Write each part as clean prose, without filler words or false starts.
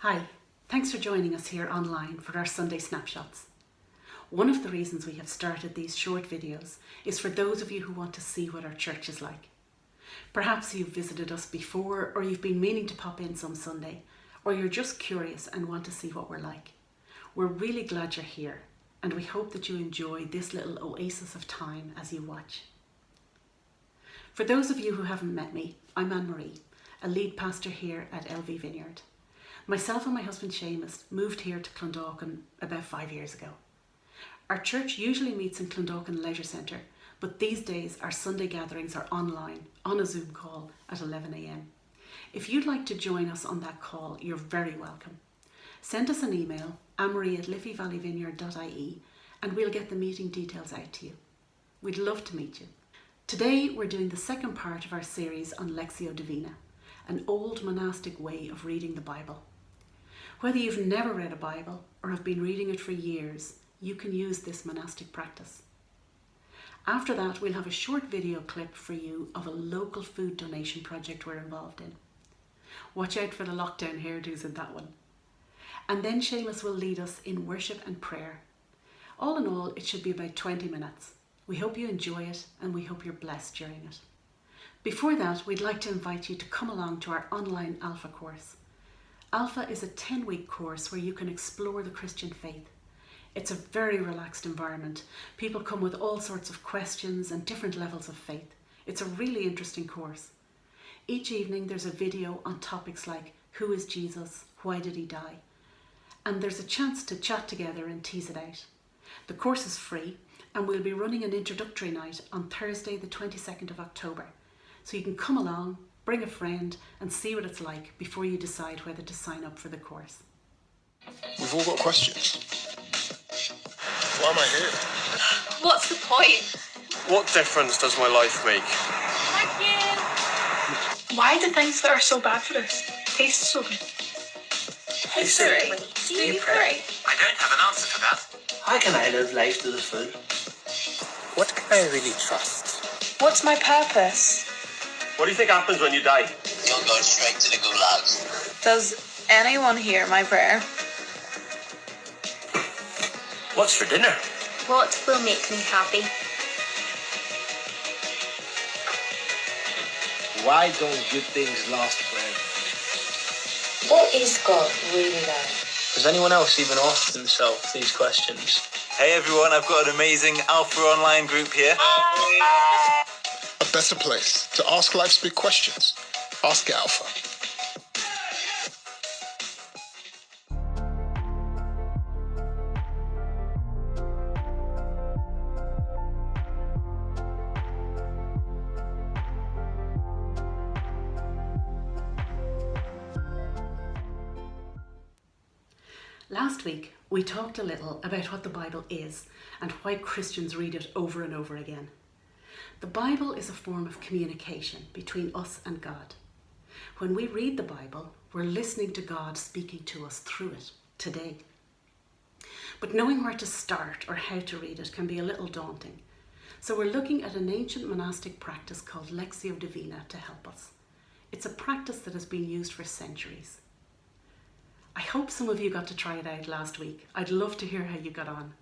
Hi, thanks for joining us here online for our Sunday Snapshots. One of the reasons we have started these short videos is for those of you who want to see what our church is like. Perhaps you've visited us before, or you've been meaning to pop in some Sunday, or you're just curious and want to see what we're like. We're really glad you're here, and we hope that you enjoy this little oasis of time as you watch. For those of you who haven't met me, I'm Anne-Marie, a lead pastor here at LV Vineyard. Myself and my husband Seamus moved here to Clondalkin about 5 years ago. Our church usually meets in Clondalkin Leisure Centre, but these days our Sunday gatherings are online on a Zoom call at 11 a.m. If you'd like to join us on that call, you're very welcome. Send us an email, anne@liffeyvalleyvineyard.ie, and we'll get the meeting details out to you. We'd love to meet you. Today we're doing the second part of our series on Lectio Divina, an old monastic way of reading the Bible. Whether you've never read a Bible or have been reading it for years, you can use this monastic practice. After that, we'll have a short video clip for you of a local food donation project we're involved in. Watch out for the lockdown hairdos in that one. And then Seamus will lead us in worship and prayer. All in all, it should be about 20 minutes. We hope you enjoy it and we hope you're blessed during it. Before that, we'd like to invite you to come along to our online Alpha course. Alpha is a 10-week course where you can explore the Christian faith. It's a very relaxed environment. People come with all sorts of questions and different levels of faith. It's a really interesting course. Each evening there's a video on topics like who is Jesus, why did he die? And there's a chance to chat together and tease it out. The course is free and we'll be running an introductory night on Thursday the 22nd of October. So you can come along, bring a friend and see what it's like before you decide whether to sign up for the course. We've all got questions. Why am I here? What's the point? What difference does my life make? Thank you. Why do things that are so bad for us taste so good? Hey Siri, Do you pray? I don't have an answer for that. How can I live life to the full? What can I really trust? What's my purpose? What do you think happens when you die? You're going straight to the gulag. Does anyone hear my prayer? What's for dinner? What will make me happy? Why don't good things last forever? What is God really like? Has anyone else even asked themselves these questions? Hey everyone, I've got an amazing Alpha Online group here. A better place to ask life's big questions. Ask Alpha. Last week, we talked a little about what the Bible is and why Christians read it over and over again. The Bible is a form of communication between us and God. When we read the Bible, we're listening to God speaking to us through it today. But knowing where to start or how to read it can be a little daunting. So we're looking at an ancient monastic practice called Lectio Divina to help us. It's a practice that has been used for centuries. I hope some of you got to try it out last week. I'd love to hear how you got on.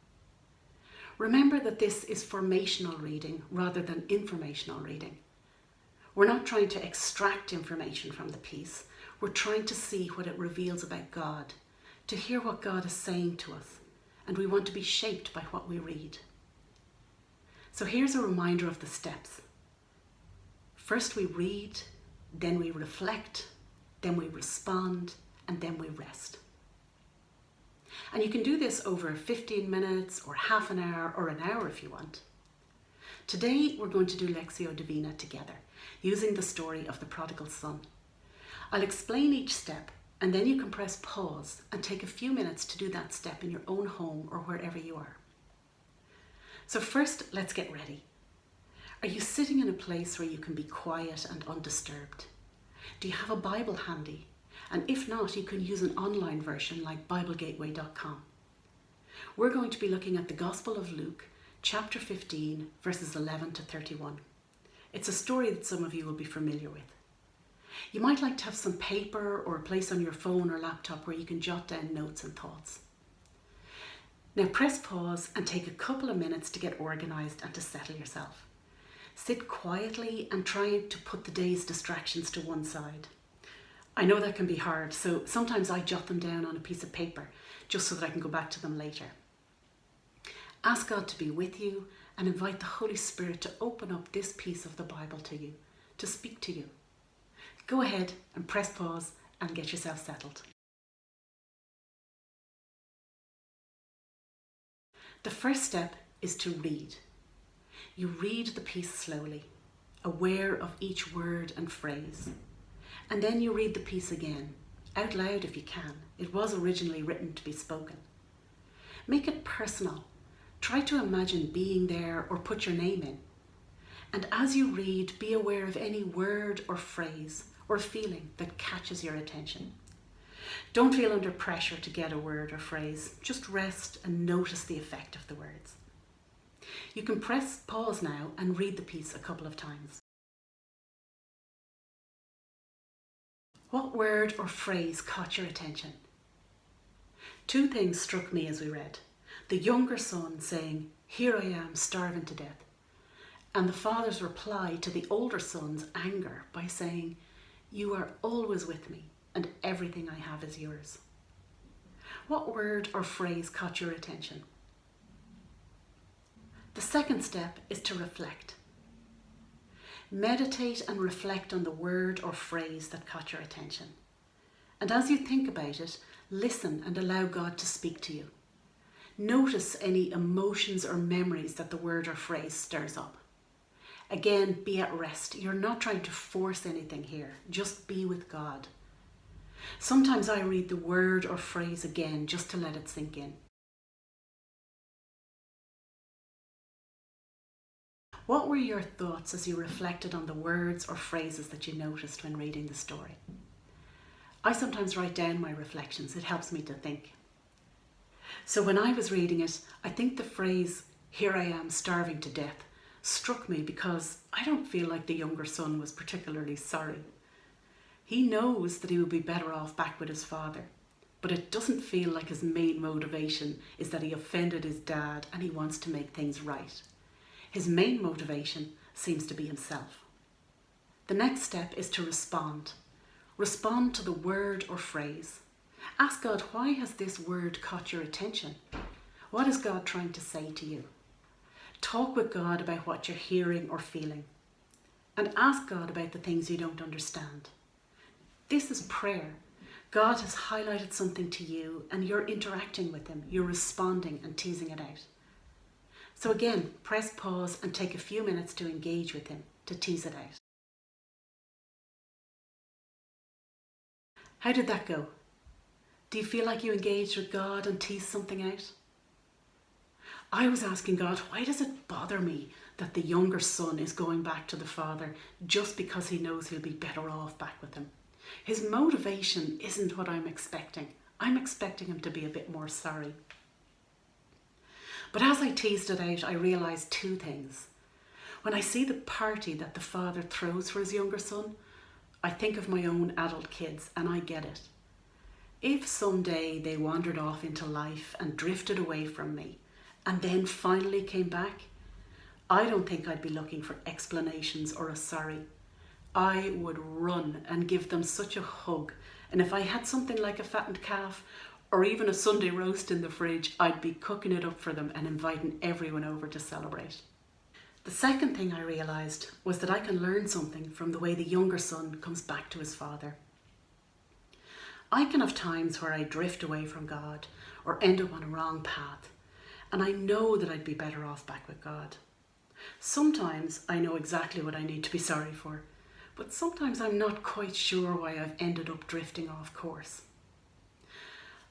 Remember that this is formational reading rather than informational reading. We're not trying to extract information from the piece. We're trying to see what it reveals about God, to hear what God is saying to us, and we want to be shaped by what we read. So here's a reminder of the steps. First we read, then we reflect, then we respond, and then we rest. And you can do this over 15 minutes or half an hour or an hour if you want. Today we're going to do Lectio Divina together, using the story of the Prodigal Son. I'll explain each step and then you can press pause and take a few minutes to do that step in your own home or wherever you are. So first, let's get ready. Are you sitting in a place where you can be quiet and undisturbed? Do you have a Bible handy? And if not, you can use an online version like BibleGateway.com. We're going to be looking at the Gospel of Luke, chapter 15, verses 11 to 31. It's a story that some of you will be familiar with. You might like to have some paper or a place on your phone or laptop where you can jot down notes and thoughts. Now press pause and take a couple of minutes to get organised and to settle yourself. Sit quietly and try to put the day's distractions to one side. I know that can be hard, so sometimes I jot them down on a piece of paper just so that I can go back to them later. Ask God to be with you and invite the Holy Spirit to open up this piece of the Bible to you, to speak to you. Go ahead and press pause and get yourself settled. The first step is to read. You read the piece slowly, aware of each word and phrase. And then you read the piece again, out loud if you can. It was originally written to be spoken. Make it personal. Try to imagine being there or put your name in. And as you read, be aware of any word or phrase or feeling that catches your attention. Don't feel under pressure to get a word or phrase. Just rest and notice the effect of the words. You can press pause now and read the piece a couple of times. What word or phrase caught your attention? Two things struck me as we read. The younger son saying, "Here I am, starving to death," and the father's reply to the older son's anger by saying, "You are always with me, and everything I have is yours." What word or phrase caught your attention? The second step is to reflect. Meditate and reflect on the word or phrase that caught your attention. And as you think about it, listen and allow God to speak to you. Notice any emotions or memories that the word or phrase stirs up. Again, be at rest. You're not trying to force anything here. Just be with God. Sometimes I read the word or phrase again just to let it sink in. What were your thoughts as you reflected on the words or phrases that you noticed when reading the story? I sometimes write down my reflections. It helps me to think. So when I was reading it, I think the phrase, "Here I am, starving to death," struck me because I don't feel like the younger son was particularly sorry. He knows that he would be better off back with his father, but it doesn't feel like his main motivation is that he offended his dad and he wants to make things right. His main motivation seems to be himself. The next step is to respond. Respond to the word or phrase. Ask God, why has this word caught your attention? What is God trying to say to you? Talk with God about what you're hearing or feeling. And ask God about the things you don't understand. This is prayer. God has highlighted something to you and you're interacting with him. You're responding and teasing it out. So again, press pause and take a few minutes to engage with him, to tease it out. How did that go? Do you feel like you engaged with God and teased something out? I was asking God, why does it bother me that the younger son is going back to the father just because he knows he'll be better off back with him? His motivation isn't what I'm expecting. I'm expecting him to be a bit more sorry. But as I teased it out, I realised two things. When I see the party that the father throws for his younger son, I think of my own adult kids and I get it. If someday they wandered off into life and drifted away from me and then finally came back, I don't think I'd be looking for explanations or a sorry. I would run and give them such a hug, and if I had something like a fattened calf or even a Sunday roast in the fridge, I'd be cooking it up for them and inviting everyone over to celebrate. The second thing I realised was that I can learn something from the way the younger son comes back to his father. I can have times where I drift away from God or end up on a wrong path, and I know that I'd be better off back with God. Sometimes I know exactly what I need to be sorry for, but sometimes I'm not quite sure why I've ended up drifting off course.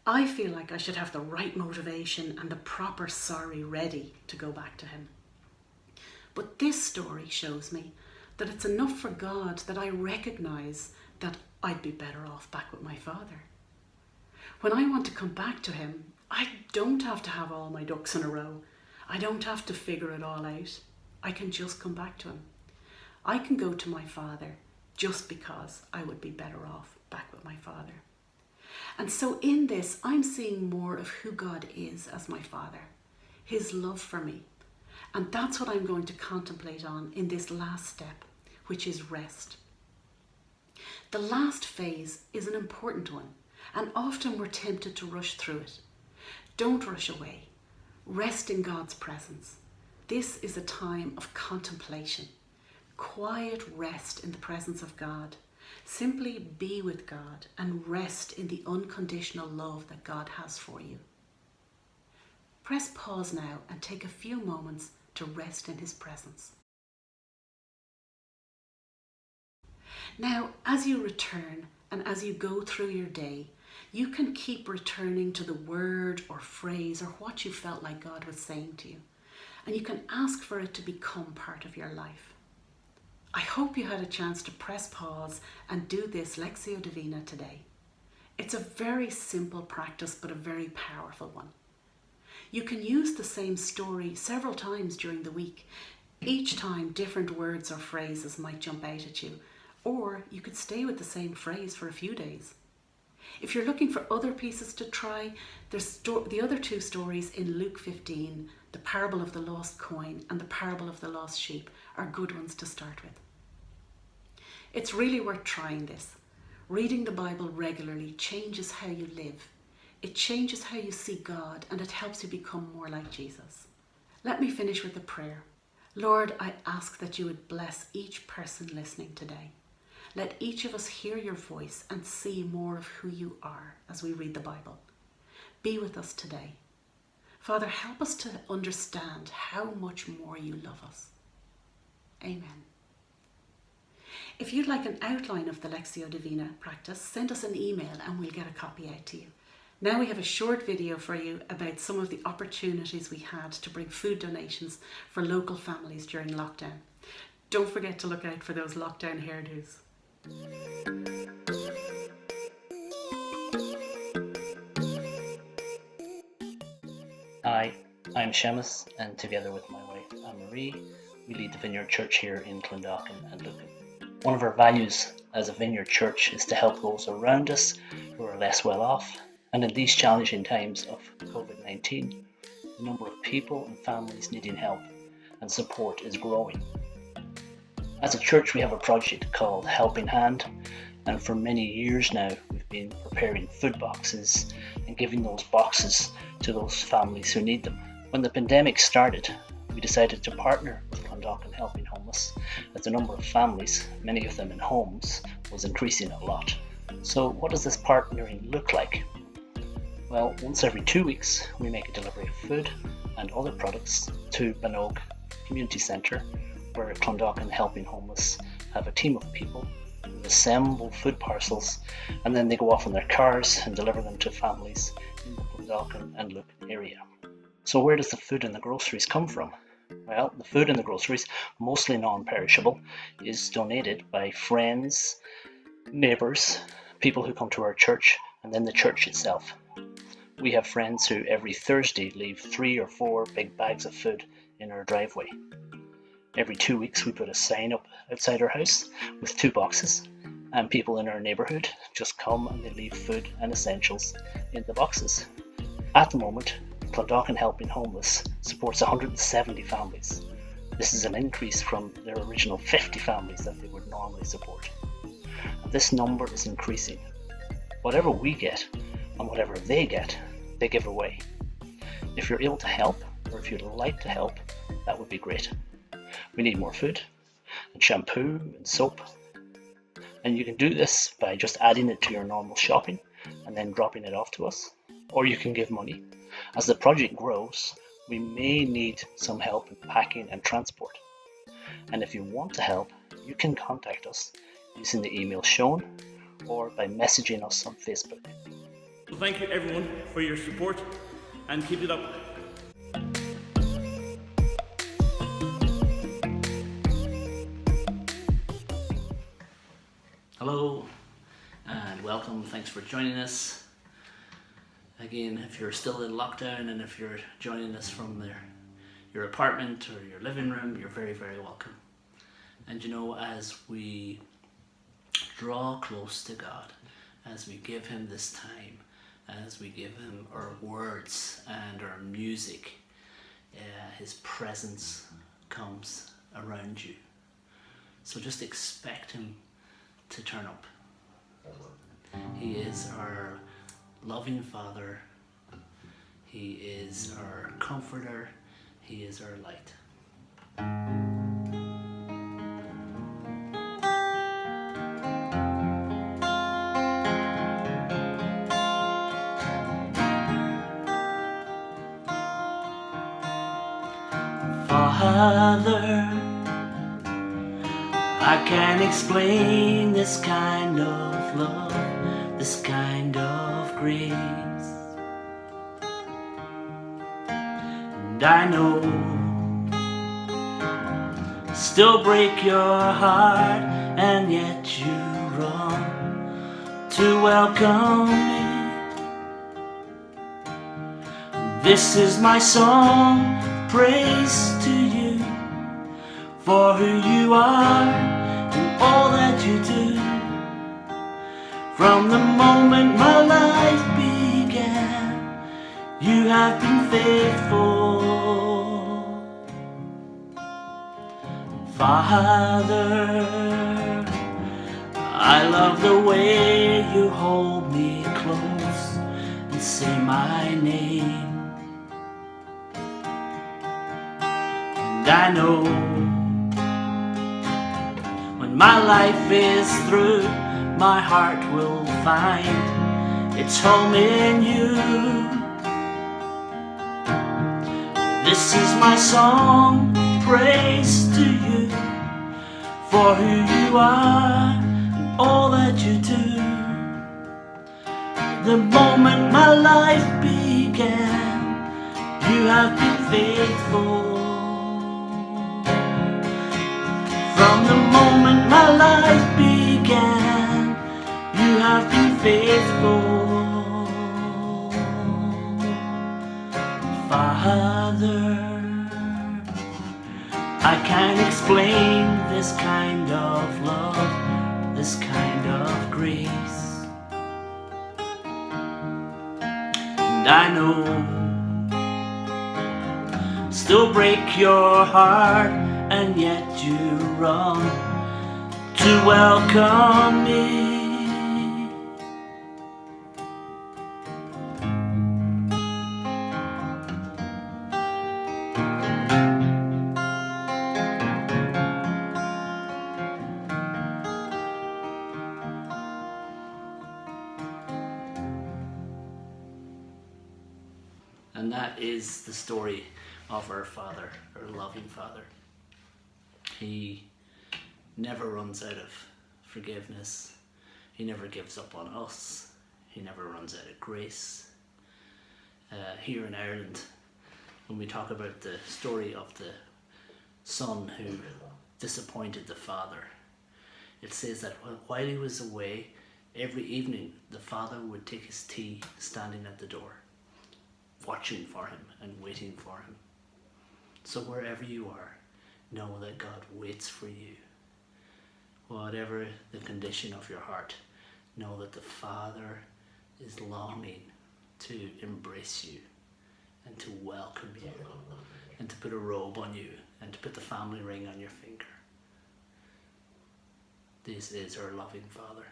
I feel like I should have the right motivation and the proper sorry ready to go back to him. But this story shows me that it's enough for God that I recognise that I'd be better off back with my father. When I want to come back to him, I don't have to have all my ducks in a row. I don't have to figure it all out. I can just come back to him. I can go to my father just because I would be better off back with my Father. And so in this, I'm seeing more of who God is as my Father, his love for me. And that's what I'm going to contemplate on in this last step, which is rest. The last phase is an important one, and often we're tempted to rush through it. Don't rush away. Rest in God's presence. This is a time of contemplation, quiet rest in the presence of God. Simply be with God and rest in the unconditional love that God has for you. Press pause now and take a few moments to rest in his presence. Now, as you return and as you go through your day, you can keep returning to the word or phrase or what you felt like God was saying to you. And you can ask for it to become part of your life. I hope you had a chance to press pause and do this Lectio Divina today. It's a very simple practice, but a very powerful one. You can use the same story several times during the week. Each time different words or phrases might jump out at you, or you could stay with the same phrase for a few days. If you're looking for other pieces to try, there's the other two stories in Luke 15, the parable of the lost coin and the parable of the lost sheep, are good ones to start with. It's really worth trying this. Reading the Bible regularly changes how you live. It changes how you see God, and it helps you become more like Jesus. Let me finish with a prayer. Lord, I ask that you would bless each person listening today. Let each of us hear your voice and see more of who you are as we read the Bible. Be with us today. Father, help us to understand how much more you love us. Amen. If you'd like an outline of the Lectio Divina practice, send us an email and we'll get a copy out to you. Now we have a short video for you about some of the opportunities we had to bring food donations for local families during lockdown. Don't forget to look out for those lockdown hairdos. Hi, I'm Seamus, and together with my wife Anne-Marie, we lead the Vineyard Church here in Clondalkin and Lucan. One of our values as a Vineyard Church is to help those around us who are less well off, and in these challenging times of COVID-19, the number of people and families needing help and support is growing. As a church, we have a project called Helping Hand, and for many years now we've been preparing food boxes and giving those boxes to those families who need them. When the pandemic started, we decided to partner with Clondalkin Helping Homeless, as the number of families, many of them in homes, was increasing a lot. So what does this partnering look like? Well, once every 2 weeks we make a delivery of food and other products to Banogue Community Centre, where Clondalkin Helping Homeless have a team of people who assemble food parcels, and then they go off in their cars and deliver them to families in the Clondalkin and Lucan area. So where does the food and the groceries come from? Well, the food and the groceries, mostly non-perishable, is donated by friends, neighbours, people who come to our church, and then the church itself. We have friends who every Thursday leave 3 or 4 big bags of food in our driveway. Every 2 weeks we put a sign up outside our house with 2 boxes, and people in our neighbourhood just come and they leave food and essentials in the boxes. At the moment, Clondalkin Helping Homeless supports 170 families. This is an increase from their original 50 families that they would normally support. And this number is increasing. Whatever we get and whatever they get, they give away. If you're able to help, or if you'd like to help, that would be great. We need more food and shampoo and soap, and you can do this by just adding it to your normal shopping and then dropping it off to us, or you can give money. As the project grows, we may need some help in packing and transport, and if you want to help, you can contact us using the email shown or by messaging us on Facebook. So thank you everyone for your support, and keep it up. Hello and welcome, thanks for joining us. Again, if you're still in lockdown and if you're joining us from your apartment or your living room, you're very, very welcome. And you know, as we draw close to God as we give him this time, as we give him our words and our music. His presence comes around you. So just expect him to turn up. He is our loving Father. He is our comforter. He is our light. Father, I can't explain this kind of love, this kind of grace. And I know, still break your heart, and yet you run to welcome me. This is my song, praise to you for who you are and all that you do. From the moment my life began, you have been faithful. Father, I love the way you hold me close and say my name. And I know when my life is through, my heart will find its home in you. This is my song, praise to you for who you are and all that you do. The moment my life began, you have been faithful. From the moment my life began, you have been faithful. Father, I can't explain this kind of love, this kind of grace. And I know, still break your heart, and yet you run to welcome me. And that is the story of our Father, our loving Father. He never runs out of forgiveness. He never gives up on us. He never runs out of grace. Here in Ireland, when we talk about the story of the son who disappointed the father, it says that while he was away, every evening the father would take his tea standing at the door, watching for him and waiting for him. So wherever you are, know that God waits for you. Whatever the condition of your heart, know that the Father is longing to embrace you and to welcome you and to put a robe on you and to put the family ring on your finger. This is our loving Father.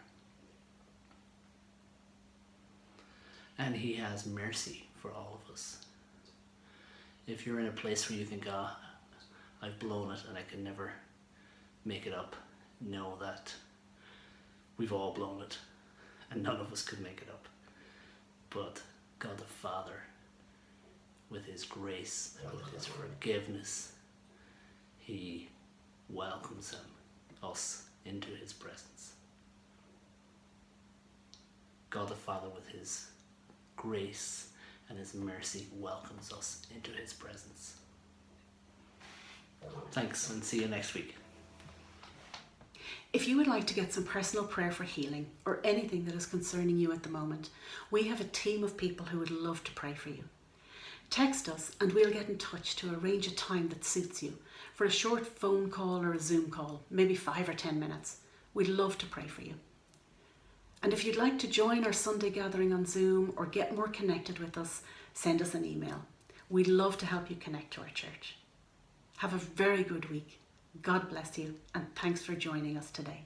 And he has mercy for all of us. If you're in a place where you think, I've blown it and I can never make it up, know that we've all blown it and none of us could make it up. But God the Father, with his grace and with his forgiveness, he welcomes us into his presence. God the Father, with his grace and his mercy, welcomes us into his presence. Thanks, and see you next week. If you would like to get some personal prayer for healing or anything that is concerning you at the moment, we have a team of people who would love to pray for you. Text us and we'll get in touch to arrange a time that suits you for a short phone call or a Zoom call, maybe 5 or 10 minutes. We'd love to pray for you. And if you'd like to join our Sunday gathering on Zoom or get more connected with us, send us an email. We'd love to help you connect to our church. Have a very good week. God bless you, and thanks for joining us today.